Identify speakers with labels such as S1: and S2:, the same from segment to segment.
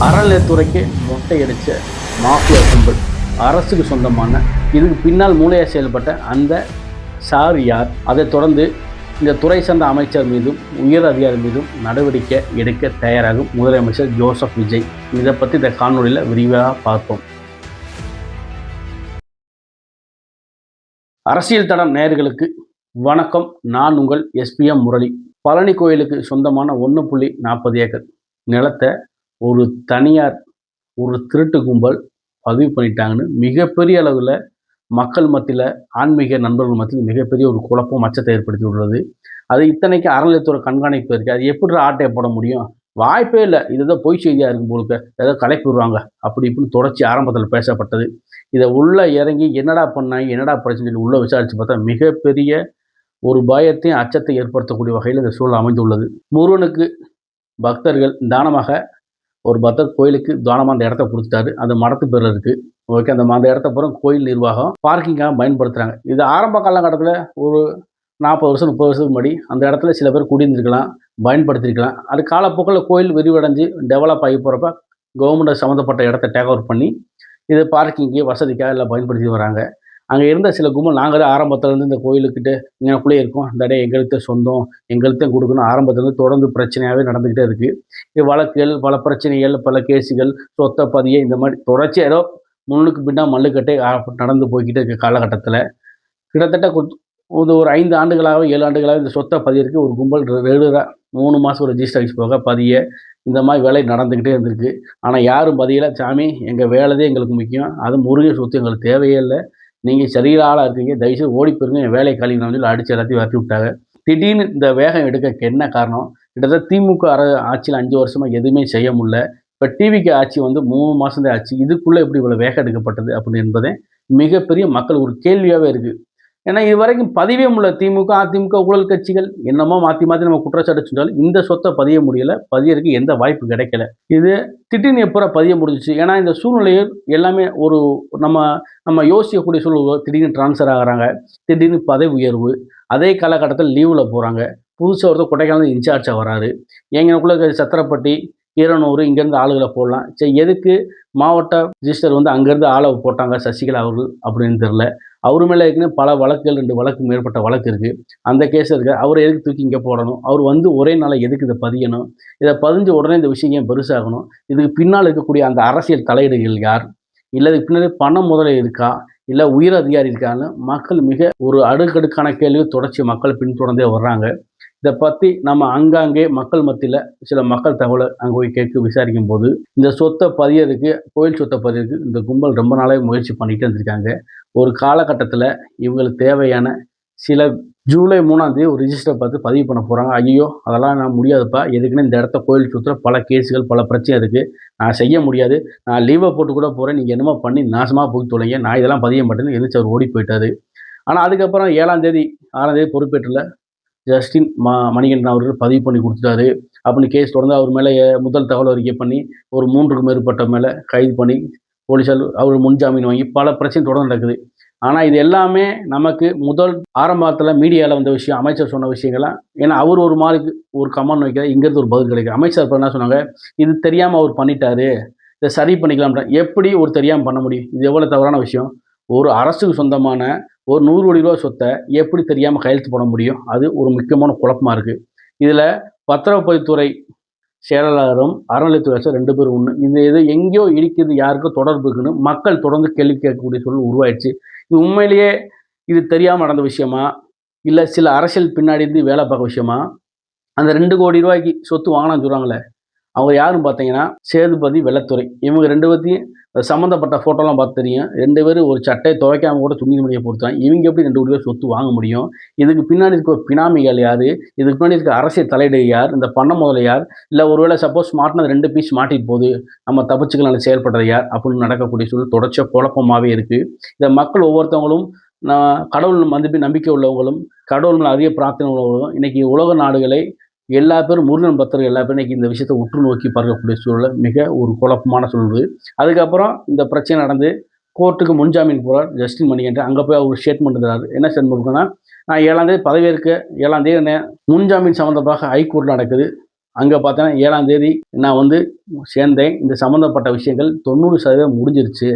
S1: அறநிலையத்துறைக்கு மொட்டையடிச்ச mafia கும்பல், அரசுக்கு சொந்தமான இதுக்கு பின்னால் மூளையாக செயல்பட்ட அந்த சார் யார்? அதைத் தொடர்ந்து இந்த துறை சார்ந்த அமைச்சர் மீதும் உயர் அதிகாரி மீதும் நடவடிக்கை எடுக்க தயாராகும் முதலமைச்சர் ஜோசப் விஜய். இதை பற்றி இந்த காணொலியில் விரிவாக பார்ப்போம். அரசியல் தடம் நேயர்களுக்கு வணக்கம். நான் உங்கள் SPM முரளி. பழனி கோயிலுக்கு சொந்தமான 1.40 ஏக்கர் நிலத்தை ஒரு தனியார் திருட்டு கும்பல் பதிவு பண்ணிட்டாங்கன்னு மிகப்பெரிய அளவில் மக்கள் மத்தியில், ஆன்மீக நண்பர்கள் மத்தியில் மிகப்பெரிய ஒரு குழப்பம், அச்சத்தை ஏற்படுத்தி உள்ளது. அது இத்தனைக்கு அறநிலையத்துறை கண்காணிப்பு இருக்குது. அது எப்படி ஆட்டையை போட முடியும்? வாய்ப்பே இல்லை. இதுதான் பொய் செய்தியாக இருக்கும் போலுக்க, ஏதோ கலைப்பு விடுவாங்க அப்படி இப்படின்னு தொடர்ச்சி ஆரம்பத்தில் பேசப்பட்டது. இதை உள்ளே இறங்கி என்னடா பண்ணாங்க, என்னடா பிரச்சனை சொல்லி உள்ளே விசாரித்து பார்த்தா மிகப்பெரிய ஒரு பயத்தையும் அச்சத்தை ஏற்படுத்தக்கூடிய வகையில் இந்த சூழல் அமைந்துள்ளது. முருகனுக்கு பக்தர்கள் தானமாக ஒரு பக்தர் கோயிலுக்கு தானமாக அந்த இடத்த கொடுத்துட்டாரு. அந்த மடத்து பேர் இருக்குது. ஓகே, அந்த இடத்த பூரா கோயில் நிர்வாகம் பார்க்கிங்காக பயன்படுத்துகிறாங்க. இது ஆரம்ப காலகட்டத்தில் ஒரு 40 வருஷம் 30 வருஷத்துக்கு முன்னாடி அந்த இடத்துல சில பேர் குடியிருந்திருக்கலாம், பயன்படுத்தியிருக்கலாம். அது காலப்போக்கில் கோயில் விரிவடைஞ்சு டெவலப் ஆகி போகிறப்ப கவர்மெண்ட் சம்மந்தப்பட்ட இடத்த டேக் ஓவர் பண்ணி இது பார்க்கிங்கு வசதிக்காக எல்லாம் பயன்படுத்தி வராங்க. அங்கே இருந்த சில கும்பல், நாங்களே ஆரம்பத்துலேருந்து இந்த கோயிலுக்கிட்ட இங்கனக்குள்ளே இருக்கோம், இந்த இடம் எங்களுக்கு சொந்தம், எங்களுக்கு கொடுக்கணும், ஆரம்பத்துலேருந்து தொடர்ந்து பிரச்சனையாகவே நடந்துக்கிட்டே இருக்குது. இது வழக்குகள், பல பிரச்சனைகள், பல கேஸுகள், சொத்தை பதிய இந்த மாதிரி தொடர்ச்சி ஏதோ முன்னுக்கு பின்னா மல்லுக்கட்டே நடந்து போய்கிட்டே இருக்க காலகட்டத்தில் கிட்டத்தட்ட ஒரு 5 ஆண்டுகளாக 7 ஆண்டுகளாக இந்த சொத்தை பதியிருக்கு ஒரு கும்பல் ரெகுலராக 3 மாதம் ரெஜிஸ்டர் ஆஃபீஸ் போக பதிய இந்த மாதிரி வேலை நடந்துக்கிட்டே இருந்திருக்கு. ஆனால் யாரும் பதியலை. சாமி, எங்கள் வேலைதே எங்களுக்கு முக்கியம், அது முருகை சொத்து எங்களுக்கு தேவையே இல்லை, நீங்கள் சரியான ஆளாக இருக்கீங்க, தயவுசெய்து ஓடி போயிருங்க, என் வேலையை கழிவுன்னு சொல்லி அடித்து எல்லாத்தையும் வரட்டி விட்டாங்க. திடீர்னு இந்த வேகம் எடுக்க என்ன காரணம்? கிட்டத்தட்ட திமுக ஆட்சியில் 5 வருஷமாக எதுவுமே செய்ய முடியல. இப்போ டிவிக்கு ஆட்சி வந்து 3 மாதம் ஆச்சு. இதுக்குள்ளே எப்படி இவ்வளோ வேகம் எடுக்கப்பட்டது அப்படின்னு என்பதே மிகப்பெரிய மக்கள் ஒரு கேள்வியாகவே இருக்குது. ஏன்னா இது வரைக்கும் பதிவே முடியல. திமுக, அதிமுக ஊழல் கட்சிகள் என்னமோ மாற்றி மாற்றி நம்ம குற்றச்சாட்டு செஞ்சாலும் இந்த சொத்தை பதிய முடியலை, பதியறதுக்கு எந்த வாய்ப்பு கிடைக்கல. இது திடீர்னு எப்போ பதிய முடிஞ்சிச்சு? ஏன்னா இந்த சூழ்நிலையில் எல்லாமே ஒரு நம்ம யோசிக்கக்கூடிய சூழ்நிலை. திடீர்னு டிரான்ஸ்ஃபர் ஆகிறாங்க, திடீர்னு பதவி உயர்வு, அதே காலகட்டத்தில் லீவில் போகிறாங்க. புதுசாக ஒருத்தர் கொடைக்கானல் இன்சார்ஜாக வராரு. எங்களுக்குள்ள சத்திரப்பட்டி, கீரனூர் இங்கேருந்து ஆளுகளை போடலாம். சரி, எதுக்கு மாவட்ட ரிஜிஸ்டர் வந்து அங்கேருந்து ஆளை போட்டாங்க சசிகலா அவர்கள் அப்படின்னு தெரில. அவரு மேலே ஏற்கனவே பல வழக்குகள், 2 வழக்கு மேற்பட்ட வழக்கு இருக்குது, அந்த கேஸ் இருக்குது. அவரை எதுக்கு தூக்கி இங்கே போடணும்? அவர் வந்து ஒரே நாளில் எதுக்கு இதை பதியணும்? இதை பதிஞ்ச உடனே இந்த விஷயம் ஏன் பெருசாகணும்? இதுக்கு பின்னால் இருக்கக்கூடிய அந்த அரசியல் தலையீடுகள் யார்? இல்லை இதுக்கு பின்னாடி பணம் முதலில் இருக்கா, இல்லை உயர் அதிகாரி இருக்கான்னு மக்கள் மிக ஒரு அடுக்கடுக்கான கேள்வி தொடர்ச்சி மக்கள் பின்தொடர்ந்தே வர்றாங்க. இதை பற்றி நம்ம அங்கங்கே மக்கள் மத்தியில் சில மக்கள் தகவலை அங்கே போய் கேட்க விசாரிக்கும் போது இந்த சொத்தை பதியறதுக்கு, கோயில் சொத்தை பதியறதுக்கு இந்த கும்பல் ரொம்ப நாளாக முயற்சி பண்ணிகிட்டே இருந்திருக்காங்க. ஒரு காலகட்டத்தில் இவங்களுக்கு தேவையான சில ஜூலை 3ஆம் தேதி ஒரு ரிஜிஸ்டர் பார்த்து பதிவு பண்ண போகிறாங்க. ஐயோ, அதெல்லாம் நான் முடியாதுப்பா, எதுக்குன்னு இந்த இடத்த கோயில் சுற்றுற பல கேஸுகள், பல பிரச்சனை இருக்குது, நான் செய்ய முடியாது, நான் லீவை போட்டு கூட போகிறேன், நீங்கள் என்னமோ பண்ணி நாசமாக போய் தொலைங்க, நான் இதெல்லாம் பதிய மாட்டேன்னு எதிர்த்து அவர் ஓடி போயிட்டார். ஆனால் அதுக்கப்புறம் 7ஆம் தேதி 6ஆம் தேதி பொறுப்பேற்றில் ஜஸ்டின் மணிகண்டன் அவர்கள் பதிவு பண்ணி கொடுத்துட்டாரு அப்படின்னு கேஸ் தொடர்ந்து அவர் மேலே முதல் தகவல் அறிக்கை பண்ணி ஒரு 3க்கும் மேற்பட்ட மேலே கைது பண்ணி போலீஸார் அவர் முன்ஜாமீன் வாங்கி பல பிரச்சனை தொடர்ந்து நடக்குது. ஆனால் இது எல்லாமே நமக்கு முதல் ஆரம்பத்தில் மீடியாவில் வந்த விஷயம், அமைச்சர் சொன்ன விஷயங்கள்லாம். ஏன்னா அவர் ஒரு மாதிரி ஒரு கமெண்ட் வைக்கிறார், இங்கேருந்து ஒரு பதில் கிடைக்கும். அமைச்சர் என்ன சொன்னாங்க? இது தெரியாமல் அவர் பண்ணிட்டாரு, இதை சரி பண்ணிக்கலாம். எப்படி ஒரு தெரியாமல் பண்ண முடியும்? இது எவ்வளோ தவறான விஷயம்? ஒரு அரசுக்கு சொந்தமான ஒரு 100 கோடி ரூபா சொத்தை எப்படி தெரியாமல் கையெழுத்து போட முடியும்? அது ஒரு முக்கியமான குழப்பமாக இருக்குது. இதில் பத்திரப்பதிவுத்துறை செயலாளரும் அறநிலையத்துறை 2 பேரும் ஒன்று. இது எங்கேயோ இடிக்குது, யாருக்கும் தொடர்பு இருக்குன்னு மக்கள் தொடர்ந்து கேள்வி கேட்கக்கூடிய சூழல் உருவாயிடுச்சு. இது உண்மையிலேயே இது தெரியாமல் நடந்த விஷயமா, இல்லை சில அரசியல் பின்னாடி இருந்து வேலை பார்க்க விஷயமா? அந்த 2 கோடி ரூபாய்க்கு சொத்து வாங்கினான்னு சொல்கிறாங்களே, அவங்க யாருன்னு பார்த்தீங்கன்னா சேதுபதி, வெள்ளத்துறை. இவங்க 2 பேர்த்தையும் சம்மந்தப்பட்ட ஃபோட்டோலாம் பார்த்து தெரியும். 2 பேரும் ஒரு சட்டையை துவைக்காமல் கூட துணி மணியை பொறுத்தாங்க. இவங்க எப்படி 2 கோடி ரூபாய் சொத்து வாங்க முடியும்? இதுக்கு பின்னாடி இருக்க பினாமிகள் யார்? இதுக்கு பின்னாடி இருக்க அரசியல் தலையீடு யார்? இந்த பண முதல்ல யார்? இல்லை ஒருவேளை சப்போஸ் மாட்டினது 2 பீஸ் மாட்டிட்டு போகுது, நம்ம தப்பிச்சுக்கலாம் செயல்படுறது யார் அப்படின்னு நடக்கக்கூடிய சூழல் தொடர்ச்சியாக குழப்பமாகவே இருக்குது. இதை மக்கள் ஒவ்வொருத்தவங்களும், கடவுள் நம்பிக்கை உள்ளவங்களும், கடவுள் மேலே அதிக பிரார்த்தனை உள்ளவங்களும், இன்றைக்கி உலக நாடுகளை எல்லா பேரும், முருகன் பக்தர்கள் எல்லா பேரும் இன்றைக்கி இந்த விஷயத்தை உற்று நோக்கி பார்க்கக்கூடிய சூழல் மிக ஒரு குழப்பமான சூழல். அதுக்கப்புறம் இந்த பிரச்சனை நடந்து கோர்ட்டுக்கு முன்ஜாமீன் போகிறார் ஜஸ்டின் மணிகண்டன். அங்கே போய் அவர் ஸ்டேட்மெண்ட் தராரு. என்ன ஸ்டேட்மெண்ட் இருக்குன்னா, நான் 7ஆம் தேதி பதவியேற்க 7ஆம் தேதி முன்ஜாமீன் சம்மந்தமாக ஹைகோர்ட் நடக்குது, அங்கே பார்த்தேன்னா 7ஆம் தேதி நான் வந்து சேர்ந்தேன். இந்த சம்மந்தப்பட்ட விஷயங்கள் 90% முடிஞ்சிருச்சு.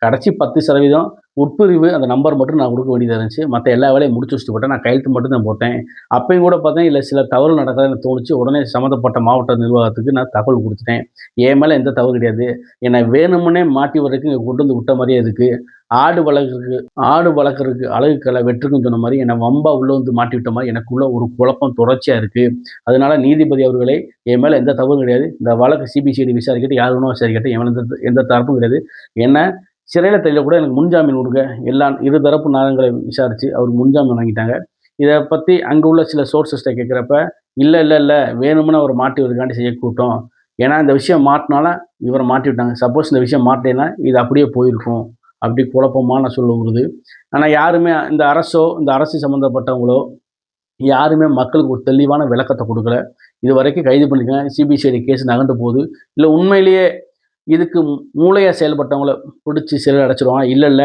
S1: கடைசி 10% உட்பிரிவு அந்த நம்பர் மட்டும் நான் கொடுக்க வேண்டியதா இருந்துச்சு. மத்த எல்லா வேலையும் முடிச்சு வச்சுட்டு போட்டேன். நான் கையெழுத்து மட்டும் தான் போட்டேன். அப்பயும் கூட பார்த்தீங்கன்னா, இல்ல சில தவறு நடக்குதுன்னு எனக்கு தோணுச்சு. உடனே சம்மந்தப்பட்ட மாவட்ட நிர்வாகத்துக்கு நான் தகவல் குடுத்துட்டேன். என் மேல எந்த தவறும் கிடையாது. என்னை வேணும்னே மாட்டி விடுறதுக்கு இங்க கொண்டு வந்து விட்ட மாரியே இருக்கு. ஆடு வளர்க்கறதுக்கு அழகுக்கல வெட்டுக்குன்னு சொன்ன மாரி என்ன வம்பா உள்ள வந்து மாட்டி விட்ட மாரி எனக்குள்ள ஒரு குழப்பம் தொடர்ச்சியா இருக்கு. அதனால நீதிபதி அவர்களே, என் மேல எந்த தவறும் கிடையாது. இந்த வழக்கு சிபிசிஐடி விசாரிக்கட்டும், யார் வேணுமோ விசாரிக்கட்டும். என் மேல எந்த தரப்பும் கிடையாது. என்ன சிறையில தள்ள கூட எனக்கு முன்ஜாமீன் கொடுங்க. எல்லாம் இருதரப்பு நாதங்களை விசாரிச்சு அவர் முன்ஜாமீன் வாங்கிட்டாங்க. இத பத்தி அங்க உள்ள சில சோர்ஸஸ்ட்ட கேட்கிறப்ப, இல்ல. வேணும்னு அவர மாட்டி விடுறதுக்காண்டி செய்ய கூட்டம். ஏன்னா இந்த விஷயம் மாட்டுனால இவர மாட்டி விட்டாங்க. சப்போஸ் இந்த விஷயம் மாட்டலைன்னா, இது அப்படியே போயிருக்கும். அப்படி குழப்பமான சூழல் வருது. ஆனா யாருமே இந்த அரசோ, இந்த அரசு சம்மந்தப்பட்டவங்களோ யாருமே மக்களுக்கு ஒரு தெளிவான விளக்கத்த குடுக்கல. இதுவரைக்கும் கைது பண்ணிருக்காங்க. சிபிசிஐடி கேஸ் நகர்ந்து போகுது. இல்ல உண்மையிலேயே இதுக்கு மூளையா செயல்பட்டவங்கள புடிச்சு சிறையில அடைச்சுருவாங்க. இல்ல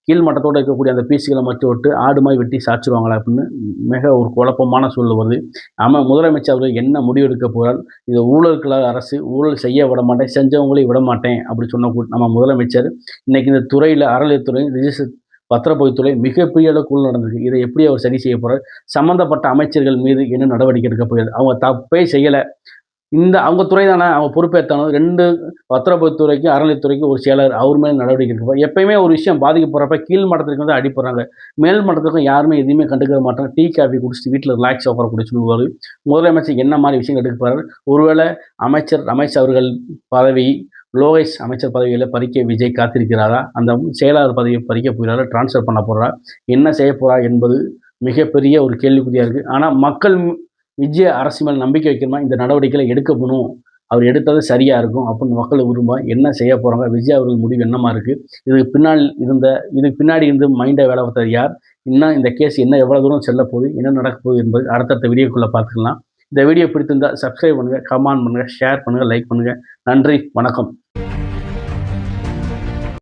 S1: கீழ் மட்டத்தோட இருக்கக்கூடிய அந்த பீஸுகள மட்டும் விட்டு ஆடு மாரி வெட்டி சாய்ச்சுருவாங்களா அப்படின்னு மிக ஒரு குழப்பமான சூழல் வருது. ஆமா முதலமைச்சர் அவர்கள் என்ன முடிவு எடுக்க போறார்? இது ஊழலுக்கு அரசு, ஊழல் செய்ய விடமாட்டேன், செஞ்சவங்களையும் விடமாட்டேன் அப்படி சொன்ன நம்ம முதலமைச்சர், இன்னைக்கு இந்த துறையில அறநிலையத்துறை, ரிஜிஸ்டர் பத்திரப்பதிவுத்துறை மிகப்பெரிய அளவுக்கு ஊழல் நடந்திருக்கு. இதை எப்படி அவர் சரி செய்ய போறார்? சம்பந்தப்பட்ட அமைச்சர்கள் மீது என்ன நடவடிக்கை எடுக்க போகிறார்? அவங்க தப்பே செய்யல. அவங்க துறை தானே, அவங்க பொறுப்பேத்தாணும். 2 பத்திரப்பதிவுத்துறைக்கும், அறநிலையத்துறைக்கும் ஒரு செயலர் அவர் மேல நடவடிக்கை எடுக்கப்படும். எப்பயுமே ஒரு விஷயம் பாதிக்கப்படுறப்ப கீழ் மட்டத்திற்கு வந்து அடிபடுறாங்க. மேல் மட்டத்திற்கும் யாருமே எதுவுமே கண்டுக்கிற மாட்டாங்க. டீ, காஃபி குடிச்சிட்டு வீட்ல ரிலாக்ஸா உட்காரக்கூடிய சொல்லுவாரு. முதலமைச்சர் என்ன மாரி விஷயங்கள் எடுக்க போறாரு? ஒருவேளை அமைச்சர் ரமேஷ் அவர்கள் பதவி, லோகேஷ் அமைச்சர் பதவியில பறிக்க விஜய் காத்திருக்கிறாரா? அந்த செயலாளர் பதவியை பறிக்க போகிறாரா? டிரான்ஸ்ஃபர் பண்ண போறாரா? என்ன செய்ய போறார் என்பது மிகப்பெரிய ஒரு கேள்விக்குறியா இருக்கு. ஆனா மக்கள் விஜய் அரசு மேல நம்பிக்கை வைக்கணுமா, இந்த நடவடிக்கைகளை எடுக்கணும். அவர் எடுத்தது சரியா இருக்கும் அப்படின்னு மக்கள் விரும்ப என்ன செய்ய போறாங்க? விஜய் அவர்கள் முடிவு என்னமா இருக்கு? இதுக்கு பின்னாடி இருந்து மைண்டா வேலை பார்த்தது யார்? இன்னும் இந்த கேஸ் என்ன எவ்வளவு தூரம் செல்லப் போகுது? என்ன நடக்கப் போகுது என்பது அடுத்தடுத்த வீடியோக்குள்ள பார்த்துக்கலாம். இந்த வீடியோ பிடித்திருந்தா சப்ஸ்கிரைப் பண்ணுங்க, கமெண்ட் பண்ணுங்க, ஷேர் பண்ணுங்க, லைக் பண்ணுங்க. நன்றி, வணக்கம்.